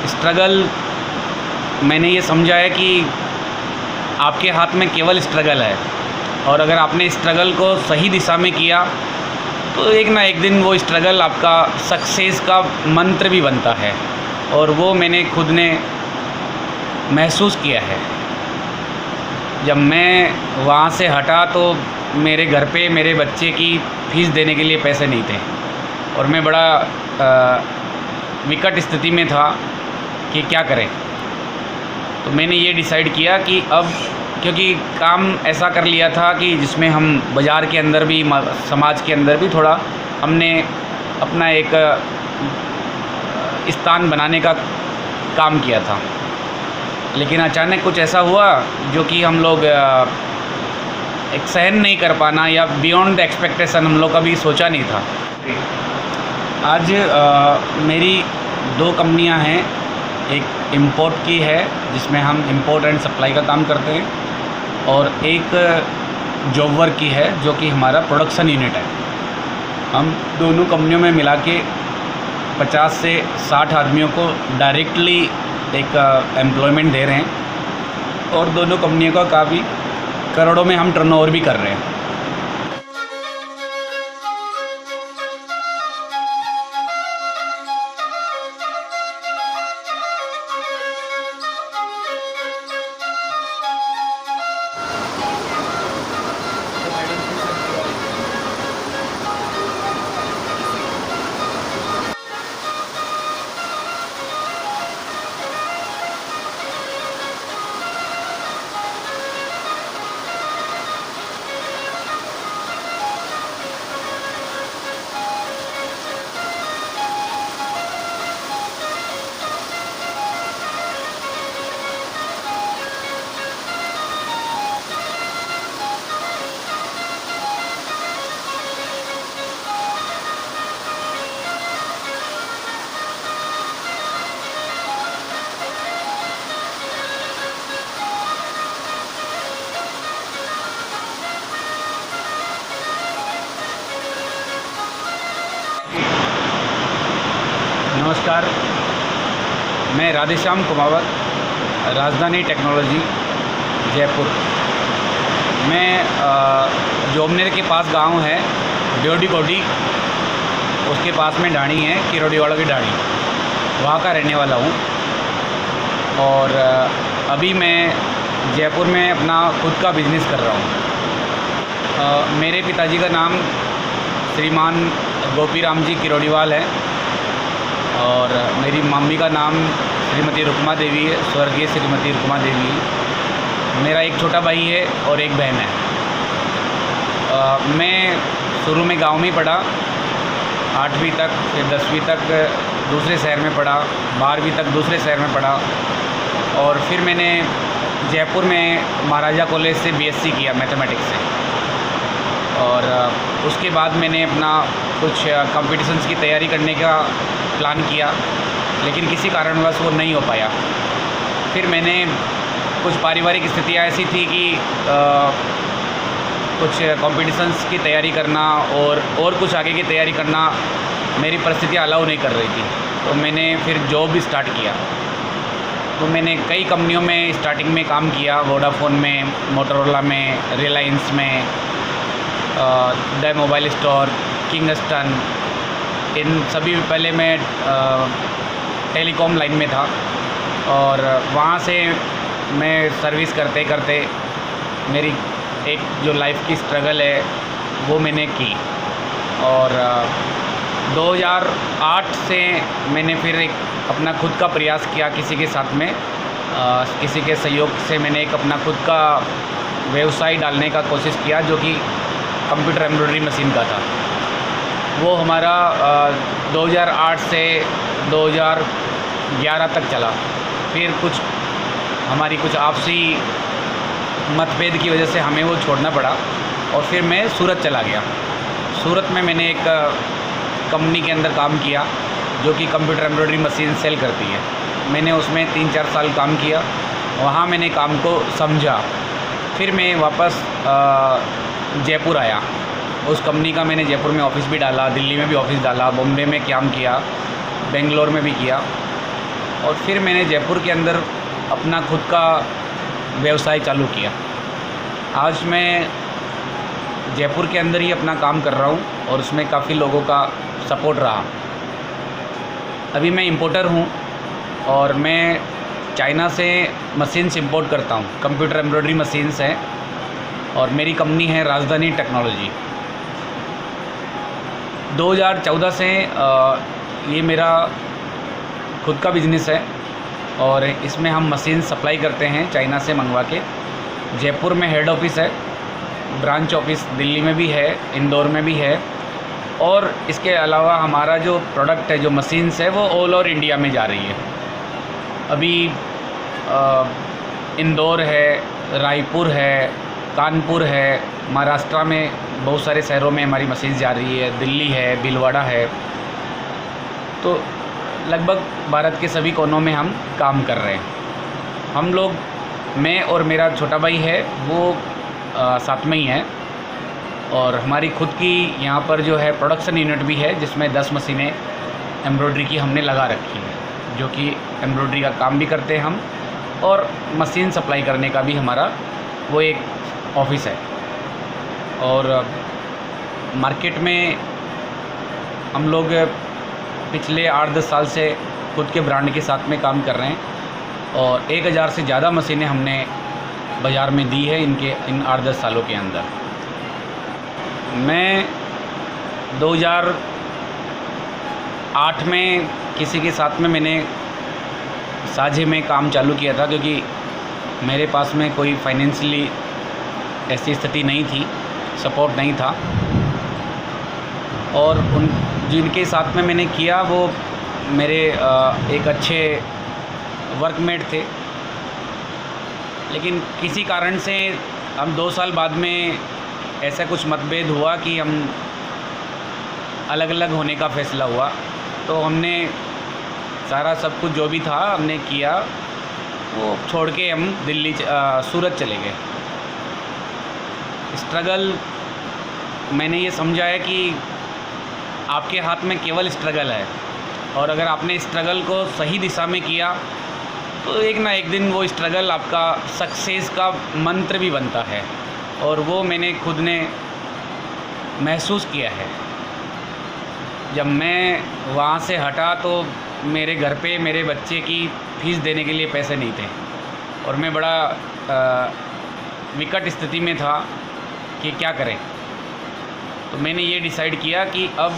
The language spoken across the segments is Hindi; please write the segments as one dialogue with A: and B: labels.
A: स्ट्रगल मैंने ये समझा है कि आपके हाथ में केवल स्ट्रगल है, और अगर आपने स्ट्रगल को सही दिशा में किया तो एक ना एक दिन वो स्ट्रगल आपका सक्सेस का मंत्र भी बनता है। और वो मैंने खुद ने महसूस किया है। जब मैं वहाँ से हटा तो मेरे घर पे मेरे बच्चे की फ़ीस देने के लिए पैसे नहीं थे, और मैं बड़ा विकट स्थिति में था कि क्या करें। तो मैंने ये डिसाइड किया कि अब, क्योंकि काम ऐसा कर लिया था कि जिसमें हम बाज़ार के अंदर भी, समाज के अंदर भी थोड़ा हमने अपना एक स्थान बनाने का काम किया था। लेकिन अचानक कुछ ऐसा हुआ जो कि हम लोग एक सहन नहीं कर पाना, या बियॉन्ड द एक्सपेक्टेशन हम लोग कभी सोचा नहीं था। आज मेरी 2 कंपनियां हैं। एक इंपोर्ट की है जिसमें हम इंपोर्ट एंड सप्लाई का काम करते हैं, और एक जॉब वर्क की है जो कि हमारा प्रोडक्शन यूनिट है। हम दोनों कंपनियों में मिला के 50 से 60 आदमियों को डायरेक्टली एक एम्प्लॉयमेंट दे रहे हैं, और दोनों कंपनियों का काफ़ी करोड़ों में हम टर्नओवर भी कर रहे हैं। नमस्कार, मैं राधेश्याम कुमावत, राजधानी टेक्नोलॉजी, जयपुर। मैं जोबनेर के पास गांव है ड्योडी कोडी, उसके पास में ढाणी है, किरोड़ीवाड़ा की ढाणी, वहाँ का रहने वाला हूँ। और अभी मैं जयपुर में अपना खुद का बिज़नेस कर रहा हूँ। मेरे पिताजी का नाम श्रीमान गोपी राम जी किरोड़ीवाल है, और मेरी मम्मी का नाम श्रीमती रुक्मा देवी है, स्वर्गीय श्रीमती रुक्मा देवी है। मेरा एक छोटा भाई है और एक बहन है। मैं शुरू में गांव में ही पढ़ा, 8वीं तक, फिर 10वीं तक दूसरे शहर में पढ़ा, 12वीं तक दूसरे शहर में पढ़ा, और फिर मैंने जयपुर में महाराजा कॉलेज से बीएससी किया मैथमेटिक्स से। और उसके बाद मैंने अपना कुछ कॉम्पिटिशन्स की तैयारी करने का प्लान किया, लेकिन किसी कारणवश वो नहीं हो पाया। फिर मैंने कुछ पारिवारिक स्थितियाँ ऐसी थी कि कुछ कॉम्पिटिशन्स की तैयारी करना और कुछ आगे की तैयारी करना मेरी परिस्थितियाँ अलाउ नहीं कर रही थी। तो मैंने फिर जॉब भी स्टार्ट किया। तो मैंने कई कंपनियों में स्टार्टिंग में काम किया, वोडाफोन में, मोटोरोला में, रिलायंस में, द मोबाइल स्टोर, किंगस्टन, इन सभी पहले मैं टेलीकॉम लाइन में था। और वहाँ से मैं सर्विस करते करते मेरी एक जो लाइफ की स्ट्रगल है वो मैंने की। और 2008 से मैंने फिर एक अपना खुद का प्रयास किया किसी के साथ में, किसी के सहयोग से मैंने एक अपना खुद का व्यवसाय डालने का कोशिश किया, जो कि कंप्यूटर एम्ब्रॉयडरी मशीन का था। वो हमारा 2008 से 2011 तक चला। फिर हमारी कुछ आपसी मतभेद की वजह से हमें वो छोड़ना पड़ा, और फिर मैं सूरत चला गया। सूरत में मैंने एक कंपनी के अंदर काम किया जो कि कंप्यूटर एम्ब्रॉयडरी मशीन सेल करती है। मैंने उसमें 3-4 साल काम किया, वहाँ मैंने काम को समझा। फिर मैं वापस जयपुर आया। उस कंपनी का मैंने जयपुर में ऑफ़िस भी डाला, दिल्ली में भी ऑफ़िस डाला, बॉम्बे में काम किया, बेंगलोर में भी किया। और फिर मैंने जयपुर के अंदर अपना खुद का व्यवसाय चालू किया। आज मैं जयपुर के अंदर ही अपना काम कर रहा हूँ और उसमें काफ़ी लोगों का सपोर्ट रहा। अभी मैं इंपोर्टर हूँ और मैं चाइना से मशीन्स इंपोर्ट करता हूँ, कंप्यूटर एम्ब्रॉयडरी मशीन्स हैं, और मेरी कंपनी है राजधानी टेक्नोलॉजी। 2014 से ये मेरा खुद का बिज़नेस है और इसमें हम मशीन सप्लाई करते हैं चाइना से मंगवा के। जयपुर में हेड ऑफिस है, ब्रांच ऑफिस दिल्ली में भी है, इंदौर में भी है, और इसके अलावा हमारा जो प्रोडक्ट है, जो मशीन्स है, वो ऑल ओवर इंडिया में जा रही है। अभी इंदौर है, रायपुर है, कानपुर है, महाराष्ट्र में बहुत सारे शहरों में हमारी मशीन जा रही है, दिल्ली है, भीलवाड़ा है। तो लगभग भारत के सभी कोनों में हम काम कर रहे हैं। हम लोग, मैं और मेरा छोटा भाई है, वो साथ में ही है, और हमारी खुद की यहाँ पर जो है प्रोडक्शन यूनिट भी है, जिसमें 10 मशीनें एम्ब्रॉयडरी की हमने लगा रखी हैं, जो कि एम्ब्रॉयडरी का काम भी करते हैं हम, और मशीन सप्लाई करने का भी हमारा वो एक ऑफिस है। और मार्केट में हम लोग पिछले 8-10 साल से खुद के ब्रांड के साथ में काम कर रहे हैं, और 1000 से ज़्यादा मशीनें हमने बाज़ार में दी है इन 8-10 सालों के अंदर। मैं 2008 में किसी के साथ में मैंने साझे में काम चालू किया था, क्योंकि मेरे पास में कोई फाइनेंशियली ऐसी स्थिति नहीं थी, सपोर्ट नहीं था, और उन जिनके साथ में मैंने किया वो मेरे एक अच्छे वर्कमेट थे। लेकिन किसी कारण से हम 2 साल बाद में ऐसा कुछ मतभेद हुआ कि हम अलग अलग होने का फ़ैसला हुआ। तो हमने सारा सब कुछ जो भी था हमने किया, वो छोड़ के हम दिल्ली सूरत चले गए। स्ट्रगल, मैंने ये समझा है कि आपके हाथ में केवल स्ट्रगल है, और अगर आपने स्ट्रगल को सही दिशा में किया तो एक ना एक दिन वो स्ट्रगल आपका सक्सेस का मंत्र भी बनता है। और वो मैंने खुद ने महसूस किया है। जब मैं वहाँ से हटा तो मेरे घर पे मेरे बच्चे की फ़ीस देने के लिए पैसे नहीं थे, और मैं बड़ा विकट स्थिति में था कि क्या करें। तो मैंने ये डिसाइड किया कि अब,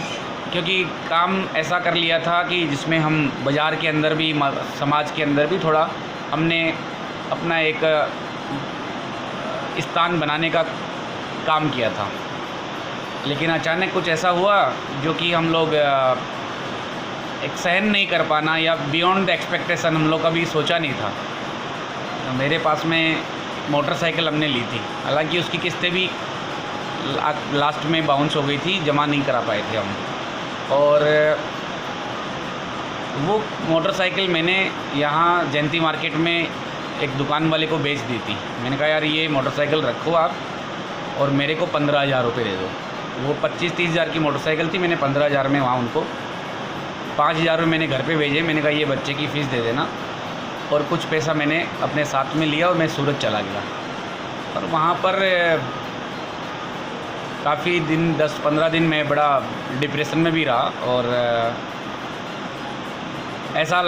A: क्योंकि काम ऐसा कर लिया था कि जिसमें हम बाज़ार के अंदर भी, समाज के अंदर भी थोड़ा हमने अपना एक स्थान बनाने का काम किया था। लेकिन अचानक कुछ ऐसा हुआ जो कि हम लोग एक सहन नहीं कर पाना, या बियॉन्ड द एक्सपेक्टेशन हम लोग कभी सोचा नहीं था। तो मेरे पास में मोटरसाइकिल हमने ली थी, हालांकि उसकी किस्तें भी लास्ट में बाउंस हो गई थी, जमा नहीं करा पाए थे हम। और वो मोटरसाइकिल मैंने यहाँ जयंती मार्केट में एक दुकान वाले को बेच दी थी। मैंने कहा यार ये मोटरसाइकिल रखो आप, और मेरे को 15,000 रुपये दे दो। वो 25-30 हज़ार की मोटरसाइकिल थी, मैंने 15,000 में वहाँ उनको 5,000 रुपये मैंने घर पे भेजे। मैंने कहा ये बच्चे की फ़ीस दे देना, और कुछ पैसा मैंने अपने साथ में लिया और मैं सूरत चला गया। और वहाँ पर काफ़ी दिन, 10-15 दिन मैं बड़ा डिप्रेशन में भी रहा, और ऐसा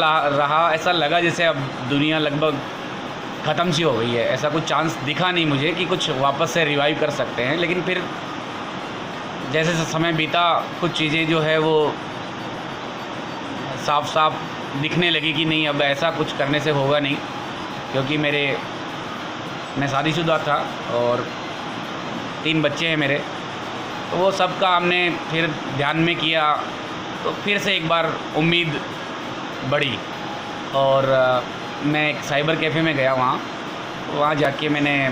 A: लगा जैसे अब दुनिया लगभग ख़त्म सी हो गई है। ऐसा कुछ चांस दिखा नहीं मुझे कि कुछ वापस से रिवाइव कर सकते हैं। लेकिन फिर जैसे समय बीता, कुछ चीज़ें जो है वो साफ साफ दिखने लगी कि नहीं, अब ऐसा कुछ करने से होगा नहीं, क्योंकि मैं शादीशुदा था और 3 बच्चे हैं मेरे। तो वो सब का हमने फिर ध्यान में किया, तो फिर से एक बार उम्मीद बढ़ी, और मैं एक साइबर कैफ़े में गया। वहाँ जाके मैंने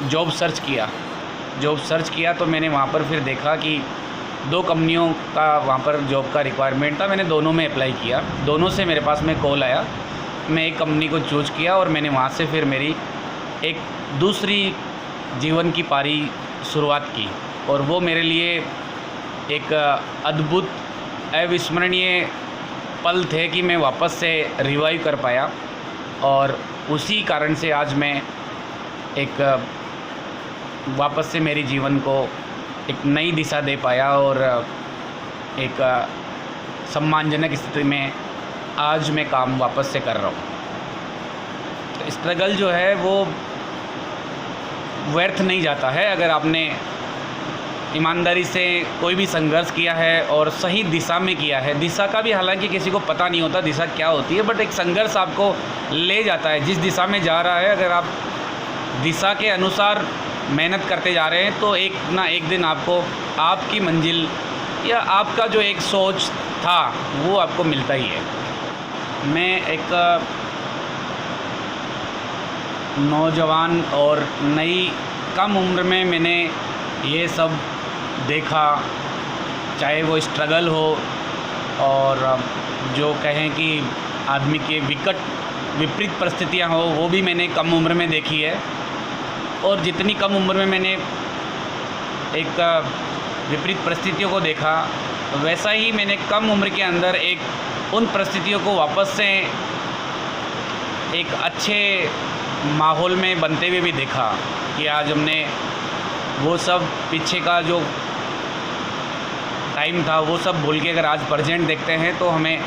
A: जॉब सर्च किया। तो मैंने वहाँ पर फिर देखा कि 2 कंपनियों का वहाँ पर जॉब का रिक्वायरमेंट था। मैंने दोनों में अप्लाई किया, दोनों से मेरे पास में कॉल आया। मैं एक कंपनी को चूज़ किया, और मैंने वहाँ से फिर मेरी एक दूसरी जीवन की पारी शुरुआत की। और वो मेरे लिए एक अद्भुत, अविस्मरणीय पल थे कि मैं वापस से रिवाइव कर पाया, और उसी कारण से आज मैं एक वापस से मेरे जीवन को एक नई दिशा दे पाया और एक सम्मानजनक स्थिति में आज मैं काम वापस से कर रहा हूँ। तो स्ट्रगल जो है वो व्यर्थ नहीं जाता है। अगर आपने ईमानदारी से कोई भी संघर्ष किया है और सही दिशा में किया है, दिशा का भी हालांकि किसी को पता नहीं होता दिशा क्या होती है, बट एक संघर्ष आपको ले जाता है जिस दिशा में जा रहा है। अगर आप दिशा के अनुसार मेहनत करते जा रहे हैं तो एक ना एक दिन आपको आपकी मंजिल या आपका जो एक सोच था वो आपको मिलता ही है। मैं एक नौजवान और नई कम उम्र में मैंने ये सब देखा, चाहे वो स्ट्रगल हो और जो कहें कि आदमी के विपरीत परिस्थितियां हो, वो भी मैंने कम उम्र में देखी है। और जितनी कम उम्र में मैंने एक विपरीत परिस्थितियों को देखा, वैसा ही मैंने कम उम्र के अंदर एक उन परिस्थितियों को वापस से एक अच्छे माहौल में बनते हुए भी देखा कि आज हमने वो सब पीछे का जो टाइम था वो सब भूल के अगर आज प्रेजेंट देखते हैं तो हमें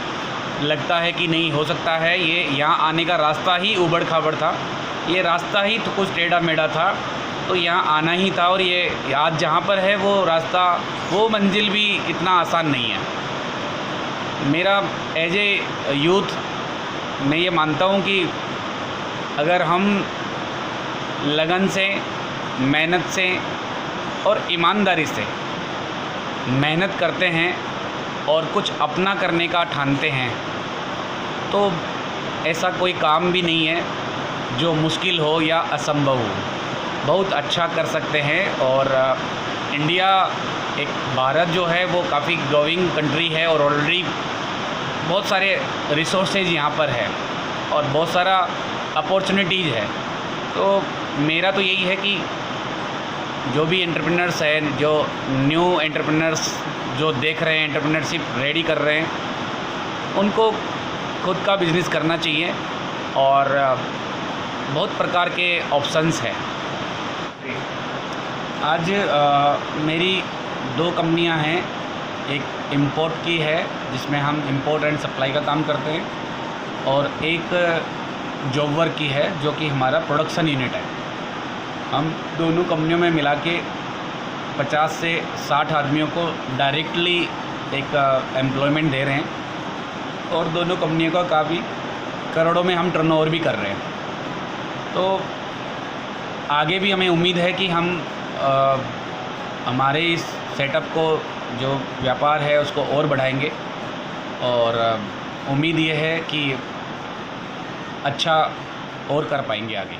A: लगता है कि नहीं, हो सकता है ये यहाँ आने का रास्ता ही उबड़ खाबड़ था, ये रास्ता ही तो कुछ टेढ़ा मेढ़ा था, तो यहाँ आना ही था। और ये आज जहाँ पर है वो रास्ता, वो मंजिल भी इतना आसान नहीं है। मेरा एज ए यूथ मैं ये मानता हूँ कि अगर हम लगन से, मेहनत से और ईमानदारी से मेहनत करते हैं और कुछ अपना करने का ठानते हैं तो ऐसा कोई काम भी नहीं है जो मुश्किल हो या असंभव हो, बहुत अच्छा कर सकते हैं। और इंडिया, एक भारत जो है वो काफ़ी ग्रोइंग कंट्री है और ऑलरेडी बहुत सारे रिसोर्सेज यहाँ पर है और बहुत सारा अपॉर्चुनिटीज़ है। तो मेरा तो यही है कि जो भी एंटरप्रेन्योर्स हैं, जो न्यू एंटरप्रेन्योर्स जो देख रहे हैं, एंटरप्रेन्योरशिप रेडी कर रहे हैं, उनको खुद का बिज़नेस करना चाहिए और बहुत प्रकार के ऑप्शंस हैं। आज मेरी 2 कंपनियां हैं, एक इंपोर्ट की है जिसमें हम इंपोर्ट एंड सप्लाई का काम करते हैं और एक जॉब वर्क की है जो कि हमारा प्रोडक्शन यूनिट है। हम दोनों कंपनियों में मिला के 50 से 60 आदमियों को डायरेक्टली एक एम्प्लॉयमेंट दे रहे हैं और दोनों कंपनियों का काफ़ी करोड़ों में हम टर्नओवर भी कर रहे हैं। तो आगे भी हमें उम्मीद है कि हम हमारे इस सेटअप को, जो व्यापार है उसको और बढ़ाएंगे और उम्मीद ये है कि अच्छा और कर पाएंगे आगे।